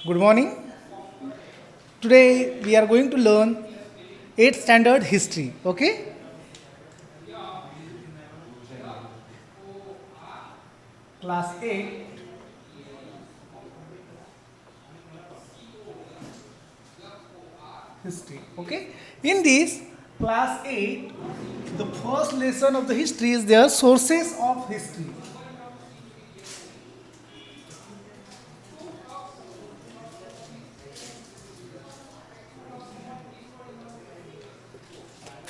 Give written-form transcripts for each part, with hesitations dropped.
Good morning. Today we are going to learn 8th standard history. Okay? Class 8 history. Okay? In this class 8, the first lesson of the history is their sources of history.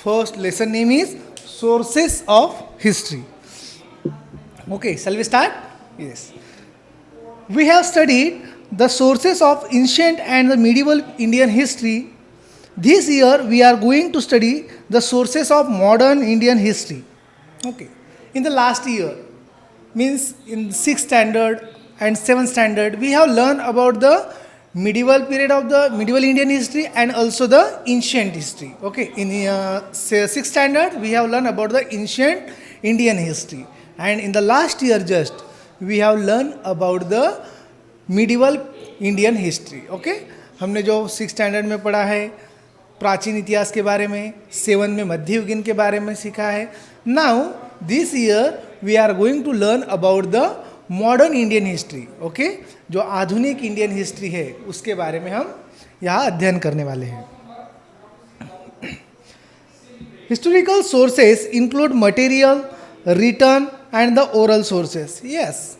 First lesson name is sources of history. Okay, shall we start? Yes. We have studied the sources of ancient and the medieval Indian history. This year we are going to study the sources of modern Indian history. Okay. In the last year, means in 6th standard and 7th standard, we have learned about the medieval period of the medieval Indian history and also the ancient history. Okay. In 6th standard, we have learned about the ancient Indian history. And in the last year just, we have learned about the medieval Indian history. Okay, हमने जो 6th standard में पढ़ा है प्राचीन इतिहास के बारे में, 7 में मध्ययुगीन के बारे में सीखा है. Now this year we are going to learn about the modern Indian history. Okay, जो आधुनिक इंडियन हिस्ट्री है उसके बारे में हम यहाँ अध्ययन करने वाले हैं. Historical sources include material, return and the oral sources. Yes,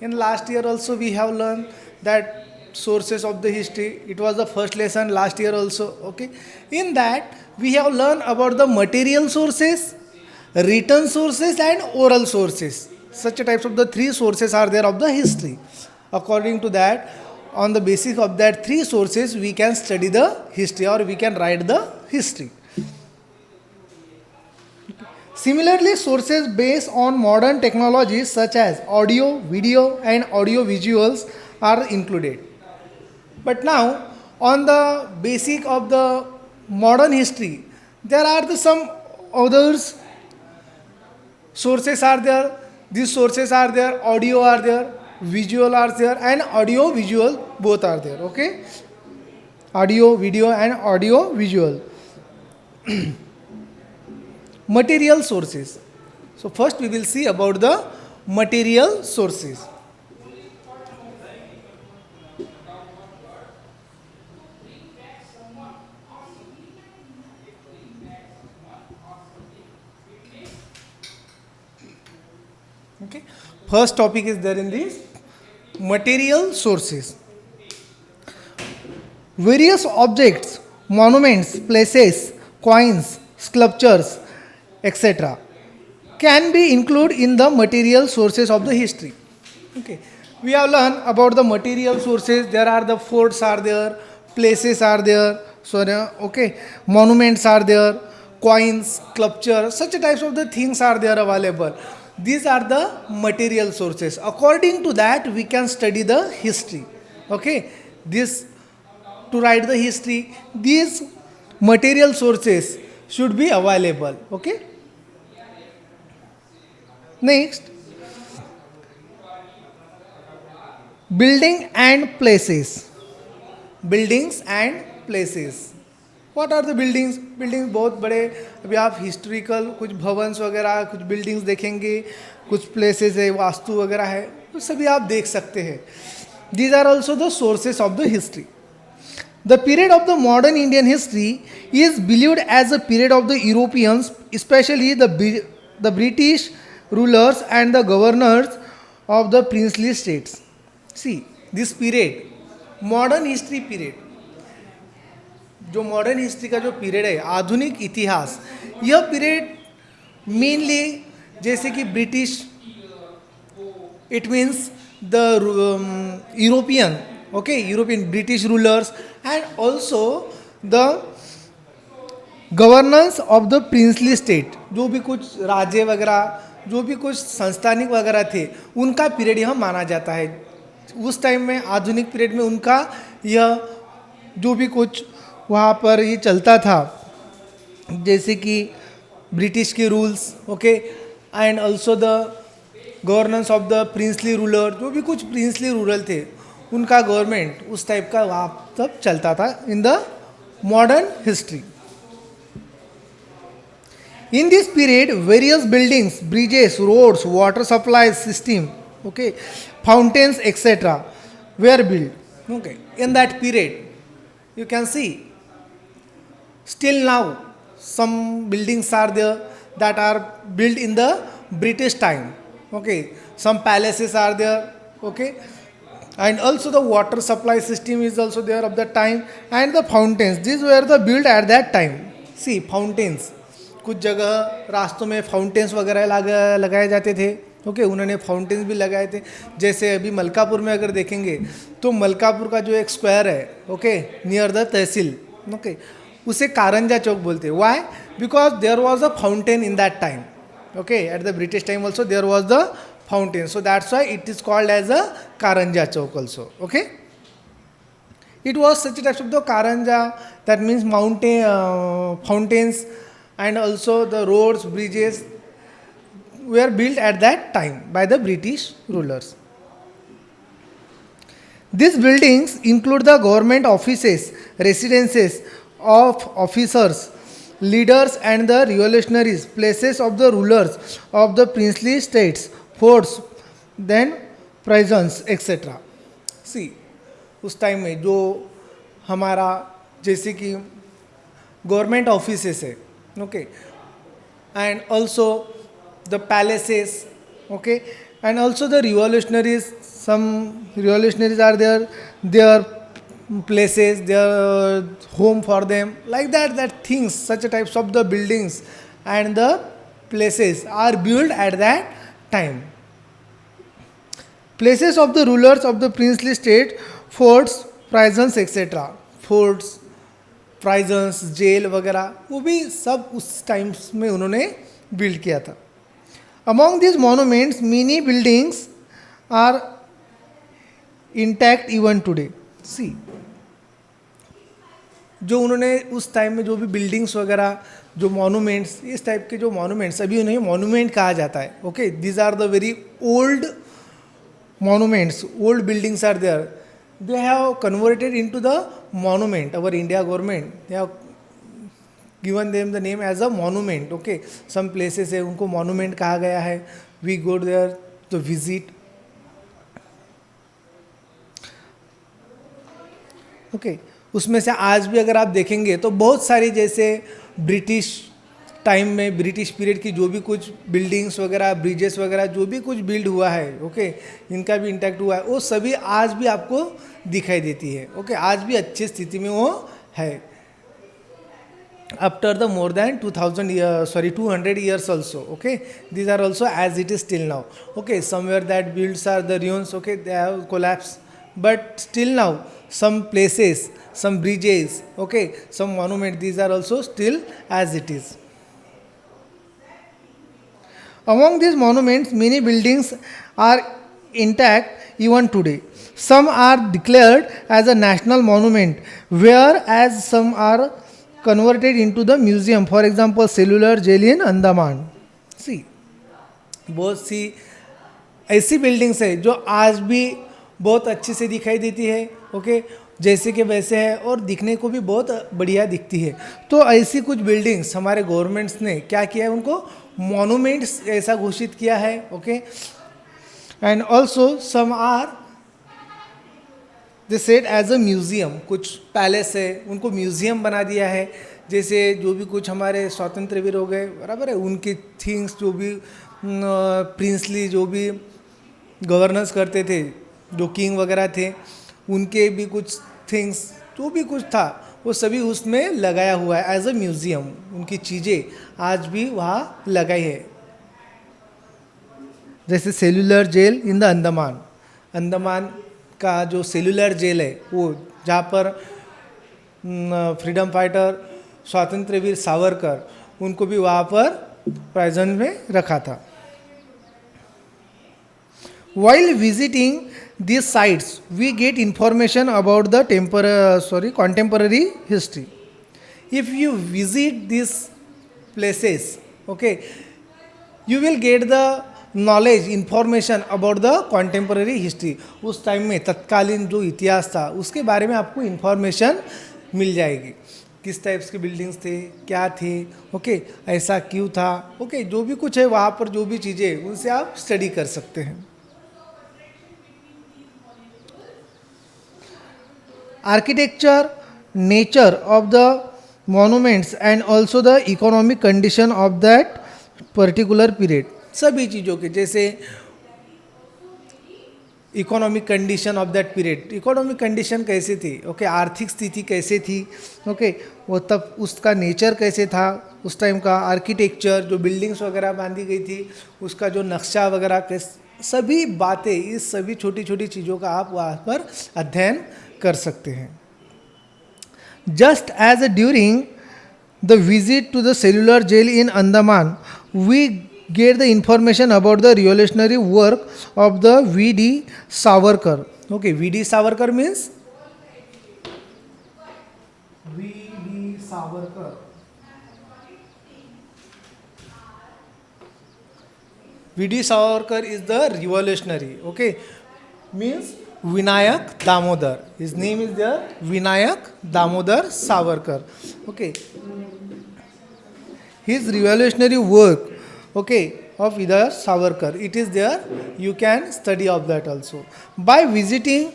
in last year also we have learned that sources of the history. It was the first lesson last year also. Okay, in that we have learned about the material sources, written sources and oral sources. Such types of the three sources are there of the history. According to that, on the basis of that three sources we can study the history or we can write the history. Similarly, sources based on modern technologies such as audio, video, and audio visuals are included. But now, on the basic of the modern history, there are some others sources are there. These sources are there, audio are there, visual are there, and audio visual both are there. Okay, audio, video, and audio visual. Material sources. So first we will see about the material sources. Okay. First topic is there in this material sources. Various objects, monuments, places, coins, sculptures, etc. can be included in the material sources of the history. Okay, we have learned about the material sources. There are the forts are there, places are there, so okay, monuments are there, coins, sculpture, such types of the things are there available. These are the material sources. According to that we can study the history. Okay, this to write the history, these material sources should be available. Okay. Next, building and places. Buildings and places. What are the buildings? Buildings बहुत बड़े, अभी आप historical कुछ भवन्स वगैरह, कुछ buildings देखेंगे, कुछ places है, वास्तु वगैरह है, तो सभी आप देख सकते हैं. These are also the sources of the history. The period of the modern Indian history is believed as a period of the Europeans, especially the British rulers and the governors of the princely states. See, this period, modern history period, जो modern history का जो period है, आधुनिक इतिहास, यह period mainly जैसे कि British, it means the European, okay, European British rulers and also the governance of the princely state, जो भी कुछ राज्य वगैरह, जो भी कुछ संस्थानिक वगैरह थे, उनका पीरियड यह माना जाता है. उस टाइम में आधुनिक पीरियड में उनका यह जो भी कुछ वहाँ पर ये चलता था, जैसे कि ब्रिटिश के rules, okay, and also the governance of the princely ruler, जो भी कुछ प्रिंसली रूलर थे, उनका गवर्नमेंट उस टाइप का वहाँ तब चलता था in the modern history. In this period, various buildings, bridges, roads, water supply system, okay, fountains, etc., were built. Okay, in that period, you can see still now some buildings are there that are built in the British time. Okay, some palaces are there. Okay, and also the water supply system is also there of that time, and the fountains. These were the built at that time. See fountains. कुछ जगह रास्तों में fountains वगैरह लगाए जाते थे. Okay, उन्होंने fountains भी लगाए थे. जैसे अभी मलकापुर में अगर देखेंगे तो मलकापुर का जो एक स्क्वायर है, okay, near the tehsil, okay, उसे कारंजा चौक बोलते हैं. Why? Because there was a fountain in that time. Okay, at the British time also there was the fountain, so that's why it is called as a Karanja Chowk also. Okay, it was such a type of the karanja, that means mountain fountains, and also the roads, bridges were built at that time by the British rulers. These buildings include the government offices, residences of officers, leaders and the revolutionaries, places of the rulers of the princely states, forts, then prisons, etc. See, उस time में जो हमारा जैसे कि government offices है, okay, and also the palaces, okay, and also the revolutionaries, some revolutionaries are there places, their home for them, like that things, such a types of the buildings and the places are built at that time. Places of the rulers of the princely state, forts, prisons, etc. forts, prisons, jail वगैरह, वो भी सब उस times में उन्होंने build किया था. Among these monuments, many buildings are intact even today. See, जो उन्होंने उस टाइम में जो भी बिल्डिंग्स वगैरह, जो मॉन्यूमेंट्स, इस टाइप के जो मॉन्यूमेंट्स, अभी उन्हें मॉन्यूमेंट कहा जाता है. Okay, these are the very old monuments, old buildings are there. They have converted into the monument. Our India government, they have given them the name as a monument. Okay, some places है उनको monument कहा गया है. We go there to visit. Okay, उसमें से आज भी अगर आप देखेंगे तो बहुत सारी, जैसे ब्रिटिश टाइम में, ब्रिटिश पीरियड की जो भी कुछ बिल्डिंग्स वगैरह, ब्रिजेस वगैरह, जो भी कुछ बिल्ड हुआ है, ओके, इनका भी इंटैक्ट हुआ है, वो सभी आज भी आपको दिखाई देती है. ओके, आज भी अच्छी स्थिति में वो है. After the more than 200 years also. Okay, these are also as it is still now. Okay, somewhere that builds are the ruins. Okay, they have collapsed, but still now some places, some bridges, okay, some monument, these are also still as it is. Among these monuments, many buildings are intact even today. Some are declared as a national monument, whereas some are converted into the museum. For example, Cellular Jail in Andaman. See, बहुत सी ऐसी buildings है जो आज भी बहुत अच्छे से दिखाई देती है. ओके, जैसे कि वैसे है और दिखने को भी बहुत बढ़िया दिखती है. तो ऐसी कुछ बिल्डिंग्स हमारे गवर्नमेंट्स ने क्या किया है, उनको मॉन्यूमेंट्स ऐसा घोषित किया है. Okay, and also some are they said as a museum. कुछ पैलेस है उनको म्यूज़ियम बना दिया है. जैसे जो भी कुछ हमारे स्वतंत्र वीर हो गए, बराबर है, उनकी थिंग्स, जो भी प्रिंसली जो भी गवर्नेंस करते थे, जो किंग वगैरह थे, उनके भी कुछ थिंग्स, जो भी कुछ था, वो सभी उसमें लगाया हुआ है एज अ म्यूज़ियम. उनकी चीज़ें आज भी वहाँ लगाई है. जैसे cellular jail in the Andaman, Andaman का जो सेल्यूलर जेल है, वो जहाँ पर फ्रीडम फाइटर स्वातंत्र्य वीर सावरकर, उनको भी वहाँ पर प्राइजन में रखा था. While visiting these sites, we get information about the contemporary history. If you visit these places, okay, you will get the knowledge information about the contemporary history. उस टाइम में तत्कालीन जो इतिहास था उसके बारे में आपको इंफॉर्मेशन मिल जाएगी, किस टाइप्स के बिल्डिंग्स थे, क्या थे, ओके, ऐसा क्यों था, ओके, जो भी कुछ है वहाँ पर जो भी चीज़ें उनसे आप स्टडी कर सकते हैं। Architecture, nature of the monuments and also the economic condition of that particular period, सभी चीज़ों के जैसे economic condition of that period, economic condition कैसे थी, ओके, आर्थिक स्थिति कैसे थी, ओके, वो तब उसका नेचर कैसे था उस टाइम का, आर्किटेक्चर जो बिल्डिंग्स वगैरह बांधी गई थी उसका जो नक्शा वगैरह सभी बातें, इस सभी छोटी छोटी चीज़ों का आप वहाँ पर अध्ययन कर सकते हैं। Just as during the visit to the cellular jail in Andaman we get the information about the revolutionary work of the V.D. Savarkar. Okay, V.D. Savarkar means V.D. Savarkar. V.D. Savarkar is the revolutionary. Okay, means Vinayak Damodar. His name is the Vinayak Damodar Savarkar. Okay, his revolutionary work, okay, of either Savarkar, it is there, you can study of that also by visiting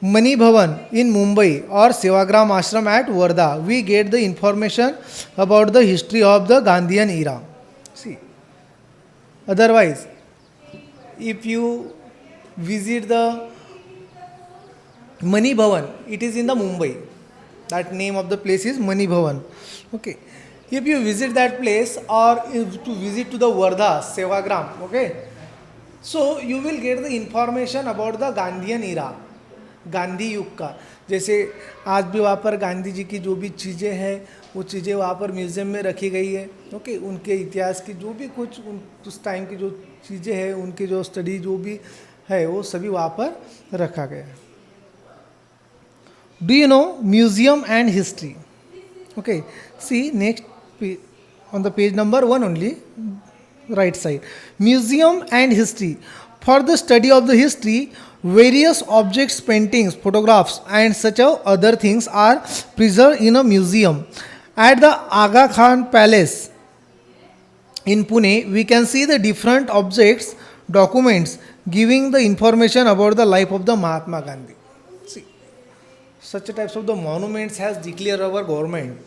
Mani Bhavan in Mumbai or Sevagram Ashram at Wardha. We get the information about the history of the Gandhian era. See, otherwise if you visit the Mani Bhavan, it is in the Mumbai, that name of the place is Mani Bhavan, okay. If you visit that place or if to visit to the Wardha, Sevagram, okay, so you will get the information about the Gandhian era, Gandhi युग का, जैसे आज भी वहाँ पर गांधी जी की जो भी चीज़ें हैं वो चीज़ें वहाँ पर म्यूज़ियम में रखी गई है, ओके, उनके इतिहास की जो भी कुछ उस टाइम की जो चीज़ें हैं उनकी जो स्टडी जो भी है वो सभी वहाँ पर रखा गया है। Do you know museum and history? Okay, see next on the page number 1 only, right side, museum and history. For the study of the history, various objects, paintings, photographs and such other things are preserved in a museum. At the Aga Khan Palace in Pune, we can see the different objects, documents giving the information about the life of the Mahatma Gandhi. See, such types of the monuments has declared our government.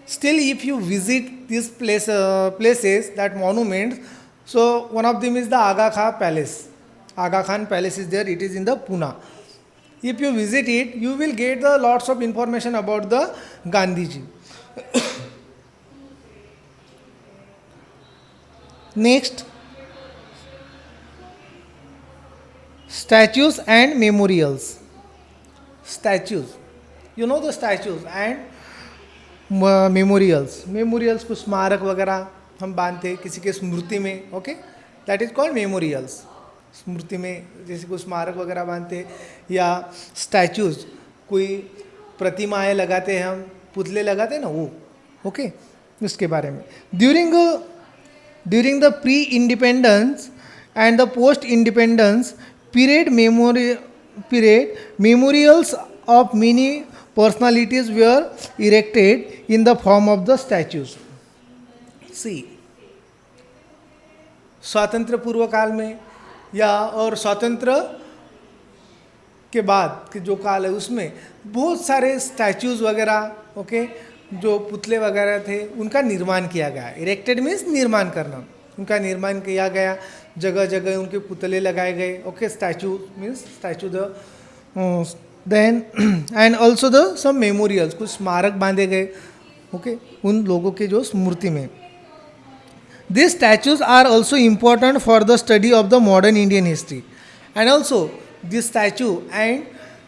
Still, if you visit these places, that monuments, so one of them is the Aga Khan Palace. Aga Khan Palace is there, it is in the Pune. If you visit it, you will get the lots of information about the Gandhiji. Next, statues and memorials. Statues, you know the statues and memorials, memorials कुछ स्मारक वगैरह हम बांधते हैं किसी के स्मृति में, okay, that is called memorials. स्मृति में जैसे कोई स्मारक वगैरह बांधते हैं, या स्टैचूज, कोई प्रतिमाएं लगाते हैं हम, पुतले लगाते हैं ना वो, ओके, उसके बारे में। During the pre independence and the post independence period memorials of many personalities were erected in the form of the statues. See, स्वातंत्र पूर्व काल में या और स्वातंत्र के बाद के जो काल है उसमें बहुत सारे स्टैचूज वगैरह, ओके, जो पुतले वगैरह थे उनका निर्माण किया गया। इरेक्टेड मीन्स निर्माण करना, उनका निर्माण किया गया, जगह जगह उनके पुतले लगाए गए, okay, statue means statue the then and also the some memorials, कुछ स्मारक बांधे गए, ओके, उन लोगों के जो स्मृति में। This statues are also important for the study of the modern Indian history and also this statue and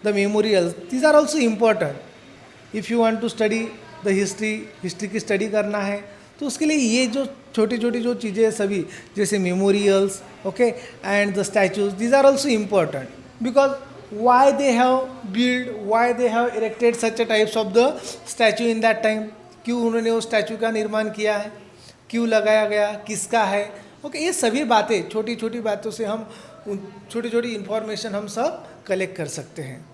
the memorials, these are also important if you want to study the history की study करना है तो उसके लिए ये जो छोटी छोटी जो चीज़ें सभी जैसे memorials, okay, and the statues, these are also important because why they have built, why they have erected such a types of the statue in that time, क्यों उन्होंने वो स्टैचू का निर्माण किया है, क्यों लगाया गया, किसका है, ओके, ये सभी बातें, छोटी छोटी बातों से हम छोटी छोटी इंफॉर्मेशन हम सब कलेक्ट कर सकते हैं.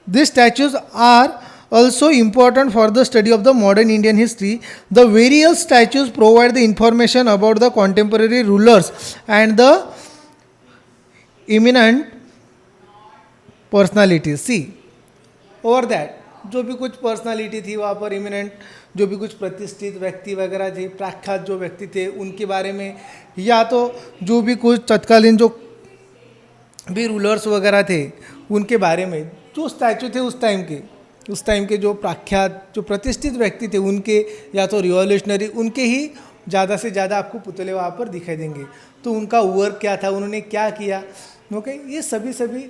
These statues are also important for the study of the modern Indian history. The various statues provide the information about the contemporary rulers and the eminent personalities. See, over that, जो भी कुछ personality थी वहाँ पर imminent, जो भी कुछ प्रतिष्ठित व्यक्ति वगैरह थे, प्रख्यात जो व्यक्ति थे उनके बारे में, या तो जो भी कुछ तत्कालीन जो भी रूलर्स वगैरह थे उनके बारे में, जो स्टैचू थे उस टाइम के जो प्रख्यात जो प्रतिष्ठित व्यक्ति थे उनके, या तो रिवॉल्यूशनरी, उनके ही ज़्यादा से ज़्यादा आपको पुतले वहाँ पर दिखाई देंगे. तो उनका वर्क क्या था, उन्होंने क्या किया, ओके, ये सभी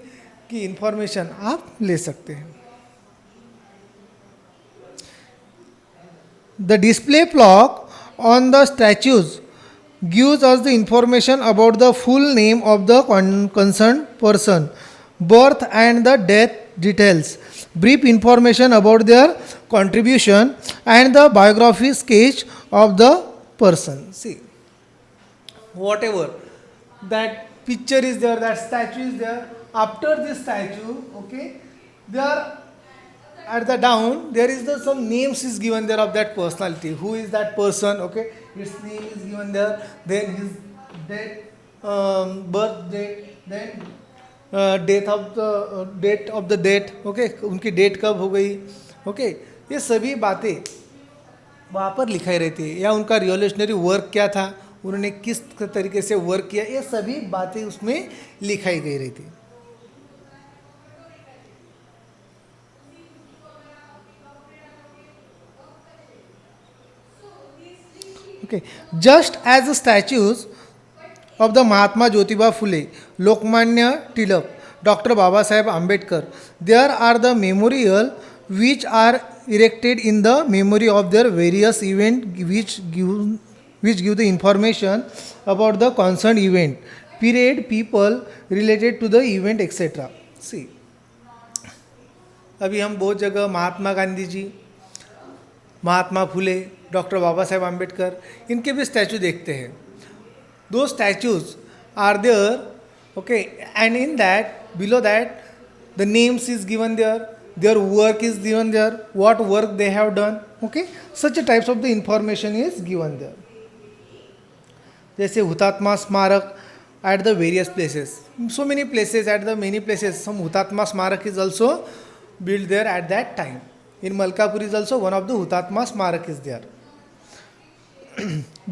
की इंफॉर्मेशन आप ले सकते हैं. The display plaque on the statues gives us the information about the full name of the concerned person, birth and the death details, brief information about their contribution, and the biography sketch of the person. See, whatever that picture is there, that statue is there, after this statue, okay, there at the down there is some names is given there of that personality, who is that person, okay, its name is given there, then his date, birth date, then date of the date, okay, उनकी date कब हो गई, okay, ये सभी बातें वहाँ पर लिखाई रहती है. या उनका रिवॉल्यूशनरी वर्क क्या था, उन्होंने किस तरीके से वर्क किया, ये सभी बातें उसमें लिखाई गई रहती है. Okay. Just as the statues of the Mahatma Jyotiba Phule, Lokmanya Tilak, Dr. Baba Saheb Ambedkar, there are the memorial which are erected in the memory of their various events which give the information about the concerned event, period, people related to the event, etc. See, अभी हम बहुत जगह Mahatma Gandhi ji, Mahatma Phule, doctor Baba Saheb Ambedkar, इनके भी statue देखते हैं. दो statues are there, okay, and in that, below that, the names is given there, their work is given there, what work they have done, okay, such a types of the information is given there. जैसे हुतात्मा स्मारक at the various places, so many places, at the many places some Hutatma Smarak is also built there at that time. In Malkapur is also one of the Hutatma Smarak is there.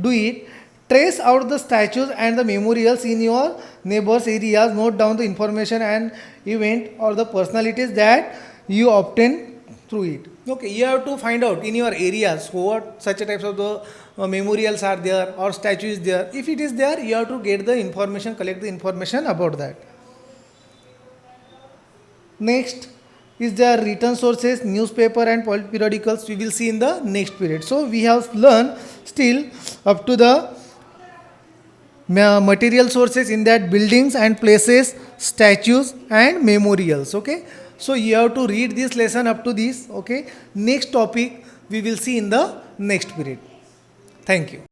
Do it. Trace out the statues and the memorials in your neighbors areas. Note down the information and event or the personalities that you obtain through it. Okay, you have to find out in your areas what such types of the memorials are there or statue is there. If it is there, you have to get the information, collect the information about that. Next is their written sources, newspaper and periodicals. We will see in the next period. So we have learned still up to the material sources in that buildings and places, statues and memorials. Okay, so you have to read this lesson up to this. Okay, next topic we will see in the next period. Thank you.